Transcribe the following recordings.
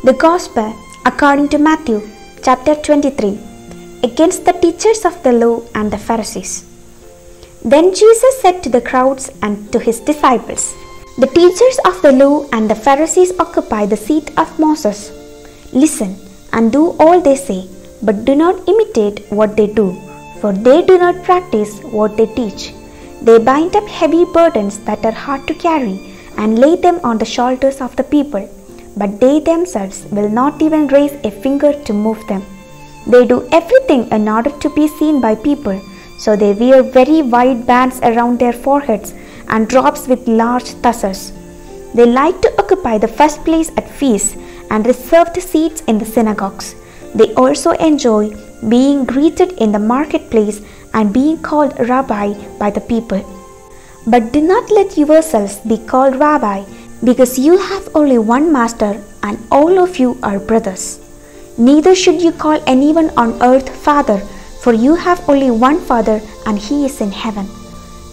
The Gospel according to Mathew chapter 23, against the teachers of the law and the Pharisees. Then Jesus said to the crowds and to his disciples, "The teachers of the law and the Pharisees occupy the seat of Moses. Listen and do all they say, but do not imitate what they do, for they do not practice what they teach. They bind up heavy burdens that are hard to carry and lay them on the shoulders of the people, but they themselves will not even raise a finger to move them. They do everything in order to be seen by people, so they wear very wide bands around their foreheads and robes with large tassels. They like to occupy the first place at feasts and reserved seats in the synagogues. They also enjoy being greeted in the marketplace and being called Rabbi by the people. But do not let yourselves be called Rabbi, because you have only one master and all of you are brothers. Neither should you call anyone on earth Father, for you have only one Father and he is in heaven.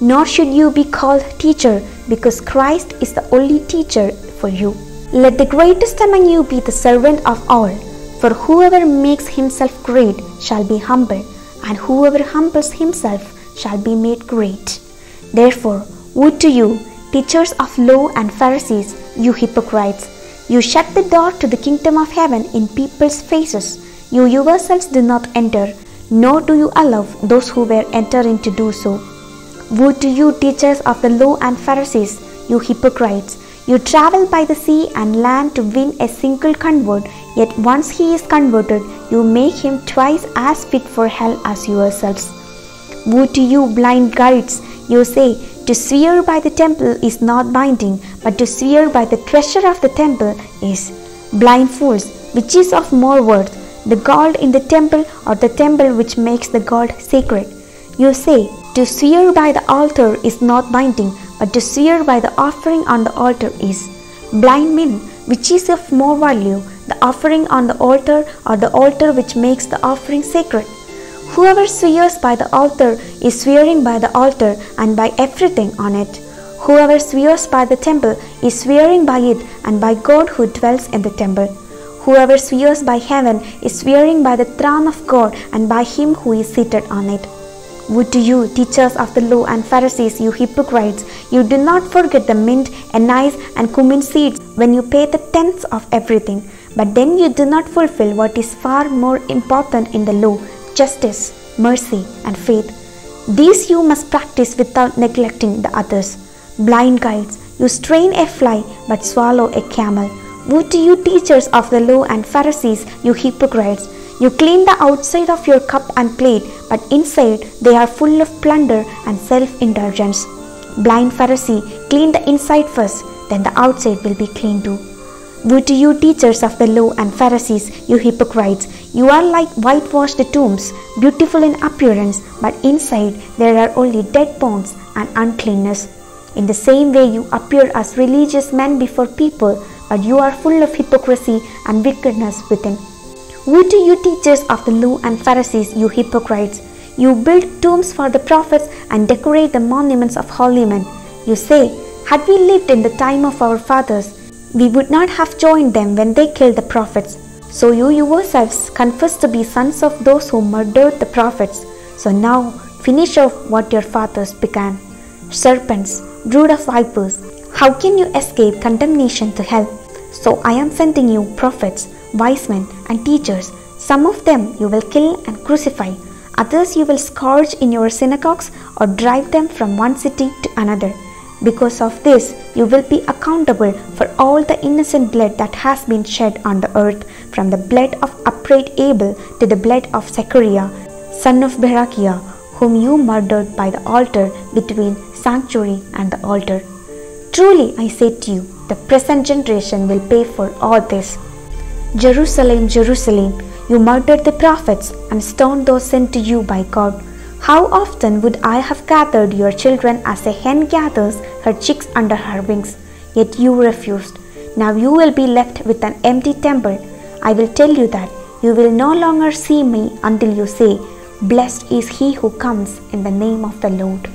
Nor should you be called Teacher, because Christ is the only teacher for you. Let the greatest among you be the servant of all, for whoever makes himself great shall be humble, and whoever humbles himself shall be made great. Therefore, woe to you, teachers of law and Pharisees, you hypocrites! You shut the door to the kingdom of heaven in people's faces. You yourselves do not enter, nor do you allow those who were entering to do so. Woe to you, teachers of the law and Pharisees, you hypocrites! You travel by the sea and land to win a single convert, yet once he is converted, you make him twice as fit for hell as yourselves. Woe to you, blind guides! You say, to swear by the temple is not binding, but to swear by the treasure of the temple is. Blind fools, which is of more worth, the gold in the temple or the temple which makes the gold sacred? You say, to swear by the altar is not binding, but to swear by the offering on the altar is. Blind men, which is of more value, the offering on the altar or the altar which makes the offering sacred? Whoever swears by the altar is swearing by the altar and by everything on it. Whoever swears by the temple is swearing by it and by God who dwells in the temple. Whoever swears by heaven is swearing by the throne of God and by him who is seated on it. Woe to you, teachers of the law and Pharisees, you hypocrites! You do not forget the mint, anise, and cumin seeds when you pay the tenths of everything. But then you do not fulfill what is far more important in the law: justice, mercy, and faith. These you must practice without neglecting the others. Blind guides, you strain a fly but swallow a camel. Woe to you, teachers of the law and Pharisees, you hypocrites! You clean the outside of your cup and plate, but inside they are full of plunder and self-indulgence. Blind Pharisee, clean the inside first, then the outside will be clean too. Woe to you, teachers of the law and Pharisees, you hypocrites! You are like whitewashed tombs, beautiful in appearance, but inside there are only dead bones and uncleanness. In the same way you appear as religious men before people, but you are full of hypocrisy and wickedness within. Woe to you, teachers of the law and Pharisees, you hypocrites! You build tombs for the prophets and decorate the monuments of holy men. You say, had we lived in the time of our fathers, we would not have joined them when they killed the prophets. So you yourselves confess to be sons of those who murdered the prophets. So now finish off what your fathers began. Serpents, brood of vipers, how can you escape condemnation to hell? So I am sending you prophets, wise men, and teachers. Some of them you will kill and crucify. Others you will scourge in your synagogues or drive them from one city to another. Because of this, you will be accountable for all the innocent blood that has been shed on the earth, from the blood of upright Abel to the blood of Zechariah, son of Berechiah, whom you murdered by the altar between sanctuary and the altar. Truly I say to you, the present generation will pay for all this. Jerusalem, Jerusalem, you murdered the prophets and stoned those sent to you by God. How often would I have gathered your children as a hen gathers her chicks under her wings, yet you refused. Now you will be left with an empty temple. I will tell you that you will no longer see me until you say, Blessed is he who comes in the name of the Lord.